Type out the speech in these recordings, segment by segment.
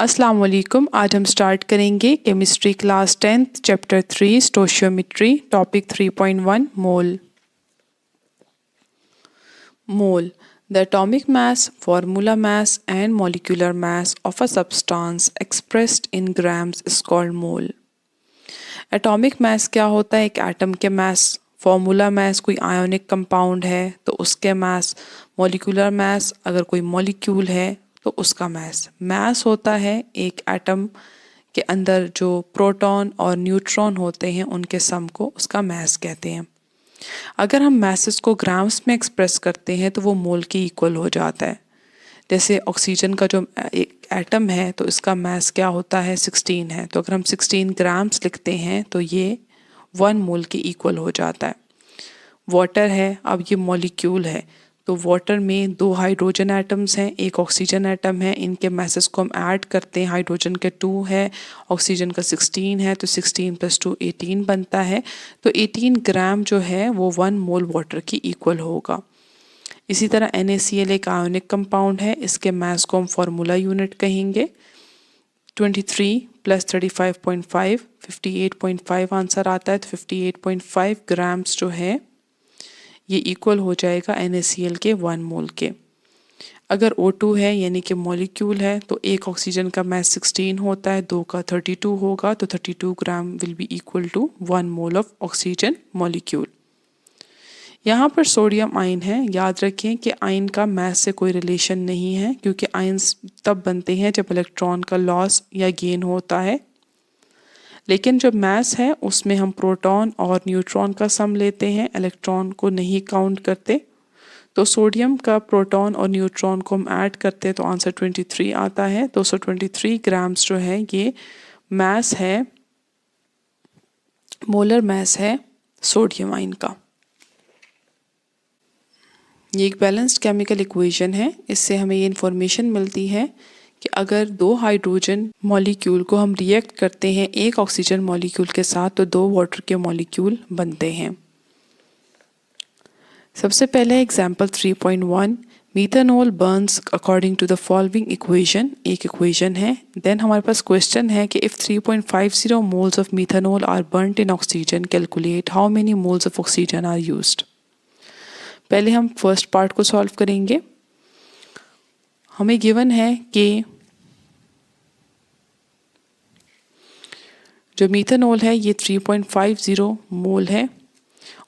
अस्सलाम वालेकुम। आज हम स्टार्ट करेंगे chemistry class 10th chapter 3 stoichiometry topic 3.1 mole. Mole, the atomic mass, formula mass and molecular mass of a substance expressed in grams is called mole। Atomic mass क्या होता है? एक atom के मास। फॉर्मूला मास कोई ionic compound है तो उसके मास। Molecular mass अगर कोई मॉलिक्यूल है तो उसका मास। मास होता है एक एटम के अंदर जो प्रोटॉन और न्यूट्रॉन होते हैं उनके सम को, उसका मास कहते हैं। अगर हम मासेस को ग्राम्स में एक्सप्रेस करते हैं तो वो मोल के इक्वल हो जाता है। जैसे ऑक्सीजन का जो एक एटम है तो इसका मास क्या होता है? 16 है। तो अगर हम 16 ग्राम्स लिखते हैं तो ये 1 मोल के इक्वल हो जाता है। वाटर है, अब ये मॉलिक्यूल है तो वाटर में 2 हाइड्रोजन एटम्स हैं, एक ऑक्सीजन एटम है। इनके मासेस को हम ऐड करते हैं। हाइड्रोजन के 2 है, ऑक्सीजन का 16 है, तो 16 + 2 18 बनता है। तो 18 ग्राम जो है वो 1 मोल वाटर की इक्वल होगा। इसी तरह NaCl एक आयोनिक कंपाउंड है, इसके मास को हम फार्मूला यूनिट कहेंगे। 23 + 35.5 58.5 आंसर आता है। तो 58.5 ग्राम्स जो है ये इक्वल हो जाएगा NaCl के 1 मोल के। अगर O2 है यानी कि मॉलिक्यूल है तो एक ऑक्सीजन का मास 16 होता है, 2 का 32 होगा, तो 32 gram will be equal to 1 mole of oxygen molecule. यहाँ पर सोडियम आयन है। याद रखें कि आयन का मास से कोई रिलेशन नहीं है, क्योंकि आयन्स तब बनते हैं जब इलेक्ट्रॉन का लॉस या गेन होता है। लेकिन जो मास है उसमें हम प्रोटॉन और न्यूट्रॉन का सम लेते हैं, इलेक्ट्रॉन को नहीं काउंट करते। तो सोडियम का प्रोटॉन और न्यूट्रॉन को हम ऐड करते हैं तो आंसर 23 आता है। 223 ग्राम्स जो है ये मास है, मोलर मास है सोडियम आयन का। ये एक बैलेंस्ड केमिकल इक्वेशन है। इससे हमें ये इन्फॉर्मेशन मिलती है कि अगर 2 हाइड्रोजन मॉलिक्यूल को हम रिएक्ट करते हैं एक ऑक्सीजन मॉलिक्यूल के साथ तो 2 वाटर के मॉलिक्यूल बनते हैं। सबसे पहले example 3.1, methanol burns according to the following equation. एक इक्वेशन है। देन हमारे पास क्वेश्चन है कि if 3.50 moles of methanol are burned in oxygen, calculate how many moles of oxygen are used. पहले हम फर्स्ट पार्ट को सॉल्व करेंगे। हमें गिवन है कि जो मीथेनॉल है ये 3.50 मोल है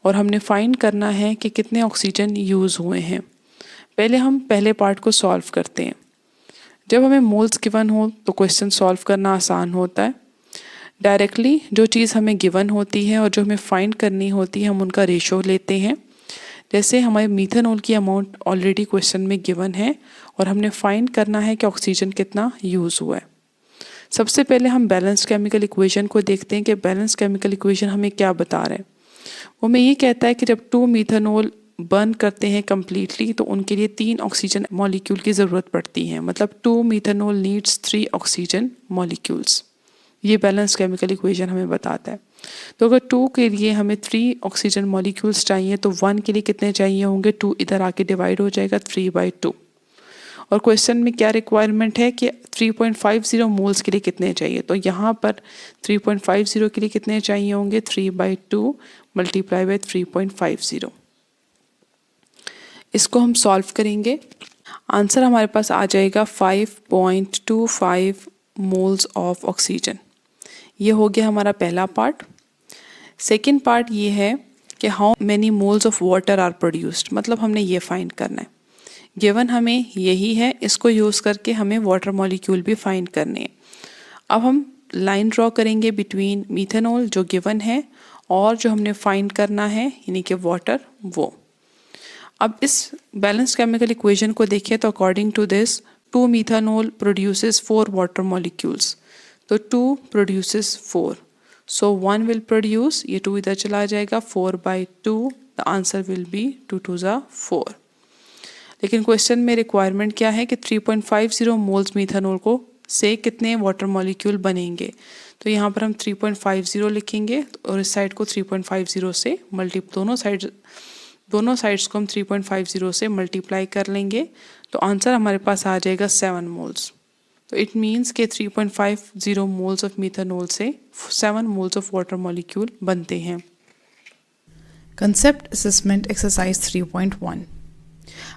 और हमने फाइंड करना है कि कितने ऑक्सीजन यूज़ हुए हैं। पहले हम पहले पार्ट को सॉल्व करते हैं। जब हमें मोल्स गिवन हो तो क्वेश्चन सॉल्व करना आसान होता है। डायरेक्टली जो चीज़ हमें गिवन होती है और जो हमें फाइंड करनी होती है हम उनका रेशो लेते हैं। जैसे हमारे मीथेनॉल की अमाउंट ऑलरेडी क्वेश्चन में गिवन है और हमने फाइंड करना है कि ऑक्सीजन कितना यूज़ हुआ है। सबसे पहले हम बैलेंस्ड केमिकल इक्वेशन को देखते हैं कि बैलेंस्ड केमिकल इक्वेशन हमें क्या बता रहा है। वो हमें ये कहता है कि जब 2 मीथेनॉल बर्न करते हैं कम्प्लीटली तो उनके लिए 3 ऑक्सीजन मॉलिक्यूल की ज़रूरत पड़ती है। मतलब 2 मीथेनॉल नीड्स 3 ऑक्सीजन मॉलिक्यूल्स। ये बैलेंस्ड केमिकल इक्वेशन हमें बताता है। तो अगर 2 के लिए हमें 3 ऑक्सीजन मॉलिक्यूल्स चाहिए तो 1 के लिए कितने चाहिए होंगे? 2 इधर आके डिवाइड हो जाएगा 3/2। और क्वेश्चन में क्या रिक्वायरमेंट है कि 3.50 मोल्स के लिए कितने चाहिए। तो यहाँ पर 3.50 के लिए कितने चाहिए होंगे? 3/2 × 3.50। इसको हम सॉल्व करेंगे। आंसर हमारे पास आ जाएगा 5.25 मोल्स ऑफ ऑक्सीजन। ये हो गया हमारा पहला पार्ट। सेकेंड पार्ट ये है कि how many moles of water are produced. मतलब हमने ये फाइंड करना है। गिवन हमें यही है, इसको यूज़ करके हमें वाटर मॉलिक्यूल भी फाइंड करने हैं। अब हम लाइन ड्रॉ करेंगे बिटवीन मीथेनॉल जो गिवन है और जो हमने फाइंड करना है यानी कि वाटर वो। अब इस बैलेंस्ड केमिकल इक्वेशन को देखिए तो according to this 2 methanol produces 4 water molecules. तो 2 प्रोड्यूसेस 4, सो 1 विल प्रोड्यूस, ये 2 इधर चला जाएगा, 4/2 द आंसर विल बी 2 2 ज़ा 4। लेकिन क्वेश्चन में रिक्वायरमेंट क्या है कि 3.50 मोल्स मीथेनॉल को से कितने वाटर मॉलिक्यूल बनेंगे। तो यहाँ पर हम 3.50 लिखेंगे और इस साइड को 3.50 से दोनों साइड्स को हम 3.50 से मल्टीप्लाई कर लेंगे तो आंसर हमारे पास आ जाएगा 7 मोल्स। तो इट मीन्स के 3.50 मोल्स ऑफ मीथानॉल से 7 मोल्स ऑफ वाटर मॉलिक्यूल बनते हैं। Concept Assessment Exercise 3.1.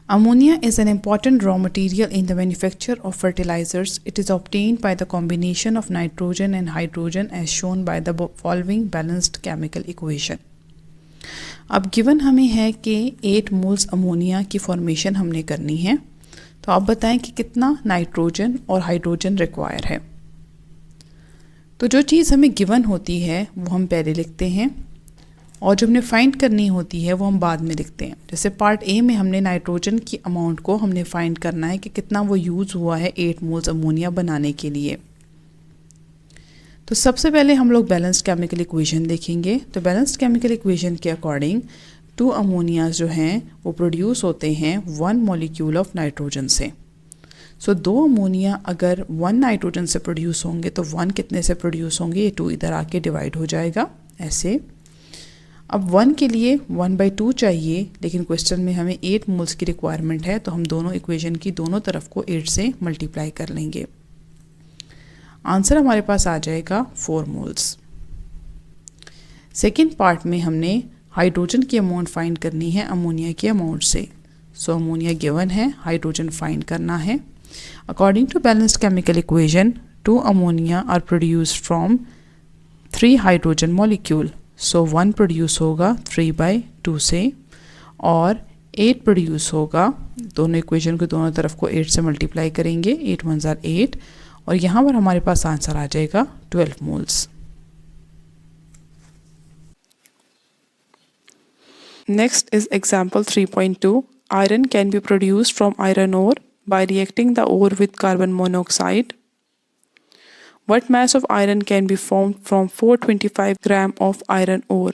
Ammonia is an important raw material in the manufacture of fertilizers. It is obtained by the combination of nitrogen and hydrogen as shown by the following balanced chemical equation. अब given हमें है कि 8 moles ammonia की formation हमने करनी है, तो आप बताएं कि कितना नाइट्रोजन और हाइड्रोजन रिक्वायर है। तो जो चीज़ हमें गिवन होती है वो हम पहले लिखते हैं और जो हमने फाइंड करनी होती है वो हम बाद में लिखते हैं। जैसे पार्ट ए में हमने नाइट्रोजन की अमाउंट को हमने फाइंड करना है कि कितना वो यूज़ हुआ है 8 मोल्स अमोनिया बनाने के लिए। तो सबसे पहले हम लोग बैलेंस्ड केमिकल इक्वेशन देखेंगे। तो बैलेंस्ड केमिकल इक्वेशन के अकॉर्डिंग 2 अमोनियाज जो हैं वो प्रोड्यूस होते हैं 1 मॉलिक्यूल ऑफ नाइट्रोजन से। सो 2 अमोनिया अगर 1 नाइट्रोजन से प्रोड्यूस होंगे तो 1 कितने से प्रोड्यूस होंगे, ये 2 इधर आके डिवाइड हो जाएगा ऐसे। अब 1 के लिए 1/2 चाहिए, लेकिन क्वेश्चन में हमें 8 मोल्स की रिक्वायरमेंट है, तो हम दोनों इक्वेशन की दोनों तरफ को 8 से मल्टीप्लाई कर लेंगे। आंसर हमारे पास आ जाएगा 4 मोल्स। सेकेंड पार्ट में हमने हाइड्रोजन की अमाउंट फाइंड करनी है अमोनिया की अमाउंट से। सो अमोनिया गिवन है, हाइड्रोजन फाइंड करना है। According to balanced chemical equation 2 ammonia are produced from 3 hydrogen molecule. So 1 produce होगा 3/2 से और 8 प्रोड्यूस होगा, दोनों इक्वेशन को दोनों तरफ को 8 से मल्टीप्लाई करेंगे, 8 1 ज़ार 8, और यहाँ पर हमारे पास आंसर आ जाएगा 12 moles. Next is example 3.2। Iron can be produced from iron ore by reacting the ore with carbon monoxide. What mass of iron can be formed from 425 gram of iron ore?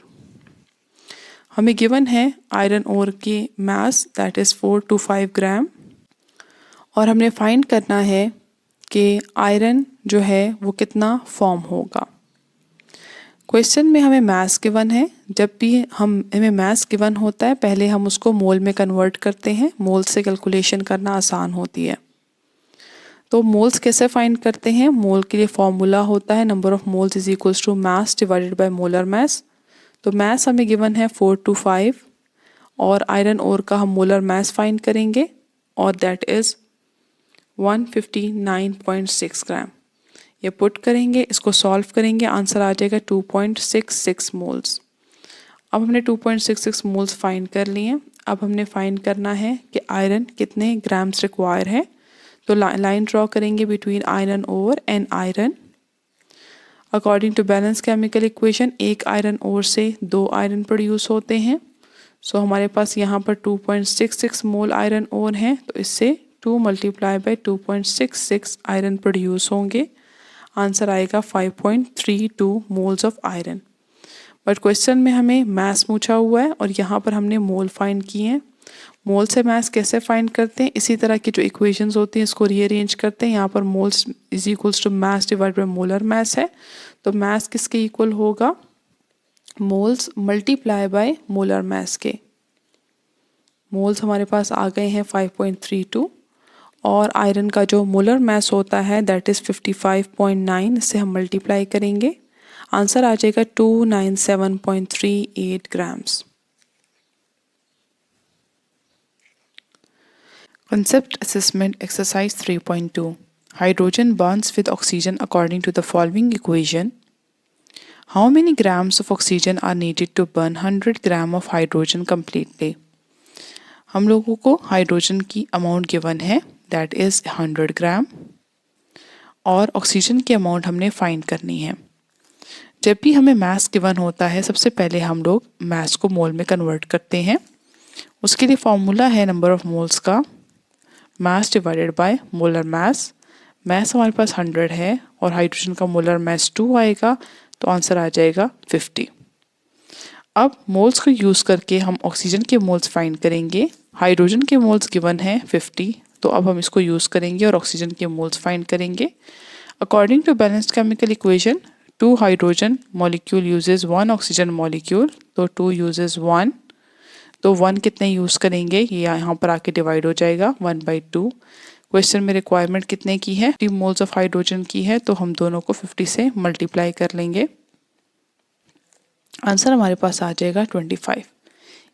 हमें given है iron ore की mass that is 425 ग्राम, और हमने find करना है कि iron जो है वो कितना फॉर्म होगा। क्वेश्चन में हमें मास गिवन है। जब भी हमें मास गिवन होता है पहले हम उसको मोल में कन्वर्ट करते हैं, मोल से कैलकुलेशन करना आसान होती है। तो मोल्स कैसे फाइंड करते हैं? मोल के लिए फॉर्मूला होता है number of moles is equals to mass divided by molar mass. तो मास हमें गिवन है 425 और आयरन ओर का हम मोलर मास फाइंड करेंगे और दैट इज़ 159.6 ग्राम। ये पुट करेंगे, इसको सॉल्व करेंगे, आंसर आ जाएगा 2.66 मोल्स। अब हमने 2.66 मोल्स फाइंड कर लिए। अब हमने फाइंड करना है कि आयरन कितने ग्राम्स रिक्वायर है। तो लाइन ड्रॉ करेंगे between iron ore and iron. According to balance chemical equation 1 iron ore से 2 आयरन प्रोड्यूस होते हैं। सो हमारे पास यहाँ पर 2.66 मोल आयरन ओर हैं, तो इससे 2 मल्टीप्लाई बाय 2.66 आयरन प्रोड्यूस होंगे। आंसर आएगा 5.32 moles of iron. But question में हमें मास पूछा हुआ है और यहाँ पर हमने मोल फाइंड किए हैं। मोल से मास कैसे फाइंड करते हैं? इसी तरह की जो इक्वेशंस होती हैं इसको रीअरेंज करते हैं। यहाँ पर moles is equals to mass divide by molar mass है, तो मास किसके इक्वल होगा? Moles multiply by molar mass के। मोल्स हमारे पास आ गए हैं 5.32 और आयरन का जो मोलर मास होता है दैट इज़ 55.9, इससे हम मल्टीप्लाई करेंगे, आंसर आ जाएगा 297.38 grams. Concept Assessment Exercise 3.2. Hydrogen bonds with oxygen according to the following equation. How many grams of oxygen are needed to burn 100 gram of hydrogen completely? हम लोगों को हाइड्रोजन की amount given है that is 100 ग्राम और oxygen की amount हमने find करनी है। जब भी हमें मास गिवन होता है सबसे पहले हम लोग मास को मोल में कन्वर्ट करते हैं। उसके लिए फॉर्मूला है नंबर ऑफ मोल्स का mass divided by molar mass. Mass हमारे पास 100 है और हाइड्रोजन का मोलर मास 2 आएगा, तो आंसर आ जाएगा 50। अब मोल्स को यूज़ करके हम ऑक्सीजन के मोल्स फाइंड करेंगे। हाइड्रोजन के मोल्स गिवन है 50, तो अब हम इसको यूज़ करेंगे और ऑक्सीजन के मोल्स फाइंड करेंगे। According to balanced chemical equation 2 hydrogen molecule uses 1 oxygen molecule, तो 2 यूजेस 1, तो 1 कितने यूज़ करेंगे ये यहाँ पर आके डिवाइड हो जाएगा 1/2। क्वेश्चन में रिक्वायरमेंट कितने की है, 3 मोल्स ऑफ हाइड्रोजन की है, तो हम दोनों को 50 से मल्टीप्लाई कर लेंगे। आंसर हमारे पास आ जाएगा 25।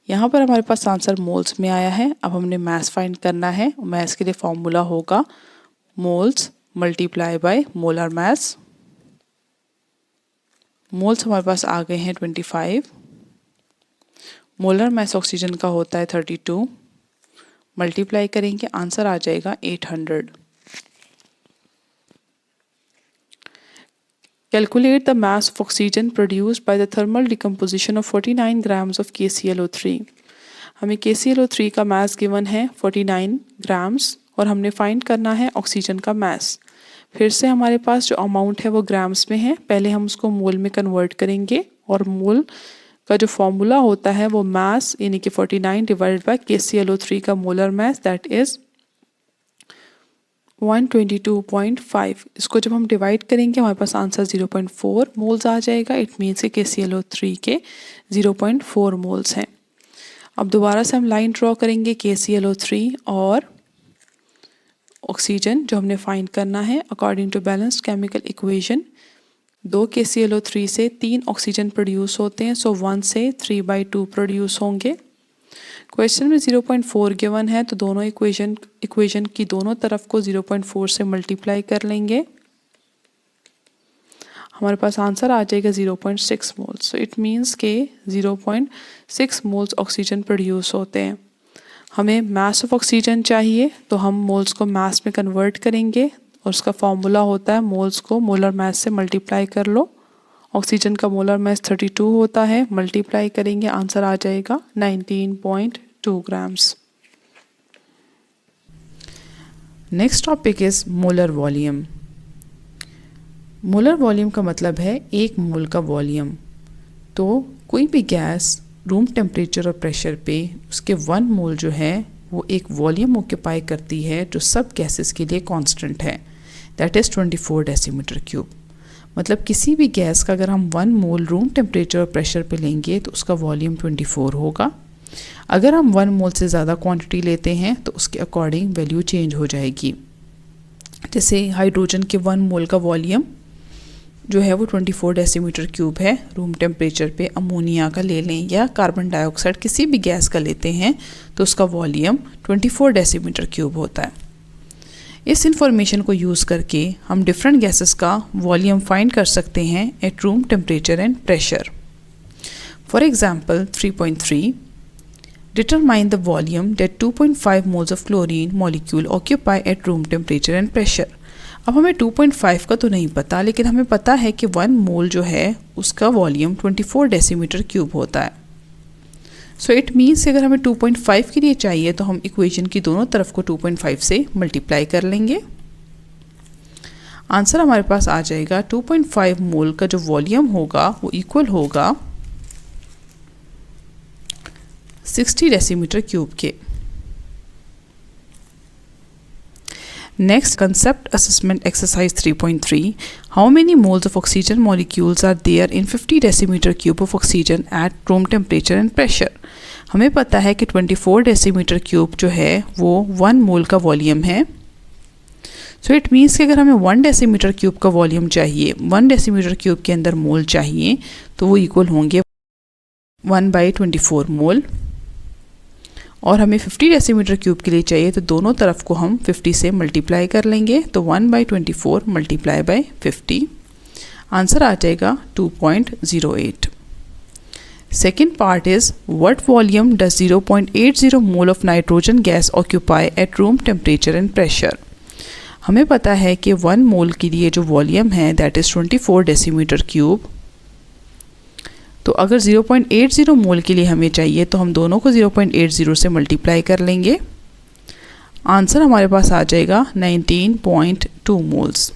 यहाँ पर हमारे पास आंसर मोल्स में आया है। अब हमने मास फाइंड करना है। मास के लिए फॉर्मूला होगा moles multiply by molar mass. Moles हमारे पास आ गए हैं 25। मोलर मास ऑक्सीजन का होता है 32। मल्टीप्लाई करेंगे, आंसर आ जाएगा 800। Calculate the mass of oxygen produced by the thermal decomposition of 49 grams of KClO3। हमें KClO3 का मास गिवन है 49 ग्राम्स और हमने फाइंड करना है ऑक्सीजन का मास। फिर से हमारे पास जो अमाउंट है वो ग्राम्स में है, पहले हम उसको मोल में कन्वर्ट करेंगे और मोल का जो फॉर्मूला होता है वो मास यानी कि 49 डिवाइडेड बाय KClO3 का मोलर मास दैट इज 122.5। इसको जब हम डिवाइड करेंगे हमारे पास आंसर 0.4 मोल्स आ जाएगा। इट मीन्स कि KClO3 के 0.4 मोल्स हैं। अब दोबारा से हम लाइन ड्रॉ करेंगे KClO3 और ऑक्सीजन जो हमने फाइंड करना है according to balanced chemical equation. 2 KClO3 से 3 ऑक्सीजन प्रोड्यूस होते हैं, सो 1 से 3/2 प्रोड्यूस होंगे। क्वेश्चन में 0.4 गिवन है तो दोनों इक्वेशन की दोनों तरफ को 0.4 से मल्टीप्लाई कर लेंगे। हमारे पास आंसर आ जाएगा 0.6 मोल्स। सो इट मीन्स के 0.6 मोल्स ऑक्सीजन प्रोड्यूस होते हैं। हमें मास ऑफ ऑक्सीजन चाहिए तो हम मोल्स को मास में कन्वर्ट करेंगे और उसका फॉर्मूला होता है मोल्स को मोलर मास से मल्टीप्लाई कर लो। ऑक्सीजन का मोलर मास 32 होता है, मल्टीप्लाई करेंगे आंसर आ जाएगा 19.2 grams. Next topic is molar volume. Molar volume का मतलब है 1 मोल का वॉल्यूम। तो कोई भी गैस रूम टेम्परेचर और प्रेशर पे उसके 1 मोल जो है वो एक वॉल्यूम ऑक्यूपाई करती है जो सब गैसेस के लिए कांस्टेंट है, दैट इज़ 24 डेसीमीटर क्यूब। मतलब किसी भी गैस का अगर हम 1 मोल रूम टेम्परेचर और प्रेशर पे लेंगे तो उसका वॉल्यूम 24 होगा। अगर हम 1 मोल से ज़्यादा क्वांटिटी लेते हैं तो उसके अकॉर्डिंग वैल्यू चेंज हो जाएगी। जैसे हाइड्रोजन के 1 मोल का वॉल्यूम जो है वो 24 डेसीमीटर क्यूब है रूम टेम्परेचर पे। अमोनिया का ले लें या कार्बन डाइऑक्साइड किसी भी गैस का लेते हैं तो उसका वॉल्यूम 24 डेसीमीटर क्यूब होता है। इस इंफॉर्मेशन को यूज़ करके हम डिफरेंट गैसेस का वॉल्यूम फाइंड कर सकते हैं at room temperature and pressure. For example 3.3 determine the volume that 2.5 moles of chlorine molecule occupy at room temperature and pressure. अब हमें 2.5 का तो नहीं पता, लेकिन हमें पता है कि 1 मोल जो है उसका वॉल्यूम 24 डेसीमीटर क्यूब होता है। सो इट मीन्स अगर हमें 2.5 के लिए चाहिए तो हम इक्वेशन की दोनों तरफ को 2.5 से मल्टीप्लाई कर लेंगे। आंसर हमारे पास आ जाएगा 2.5 मोल का जो वॉल्यूम होगा वो इक्वल होगा 60 डेसीमीटर क्यूब के। Next, concept assessment exercise 3.3. How many moles of oxygen molecules are there in 50 decimeter cube of oxygen at room temperature and pressure? हमें पता है कि 24 डेसीमीटर क्यूब जो है वो 1 मोल का वॉल्यूम है। सो इट मीन्स कि अगर हमें 1 डेसीमीटर क्यूब का वॉल्यूम चाहिए, 1 डेसीमीटर क्यूब के अंदर मोल चाहिए, तो वो इक्वल होंगे 1/24 मोल। और हमें 50 डेसीमीटर क्यूब के लिए चाहिए तो दोनों तरफ को हम 50 से मल्टीप्लाई कर लेंगे, तो 1/24 मल्टीप्लाई बाय 50। आंसर आ जाएगा 2.08। Second part is what volume does 0.80 mole of nitrogen gas occupy at room temperature and pressure. हमें पता है कि 1 मोल के लिए जो वॉल्यूम है दैट इज़ 24 डेसीमीटर क्यूब। तो अगर 0.80 मोल के लिए हमें चाहिए तो हम दोनों को 0.80 से मल्टीप्लाई कर लेंगे। आंसर हमारे पास आ जाएगा 19.2 मोल्स।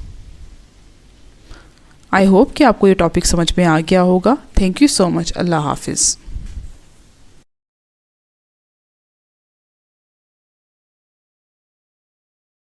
आई होप कि आपको ये टॉपिक समझ में आ गया होगा। Thank you so much. अल्लाह हाफिज़।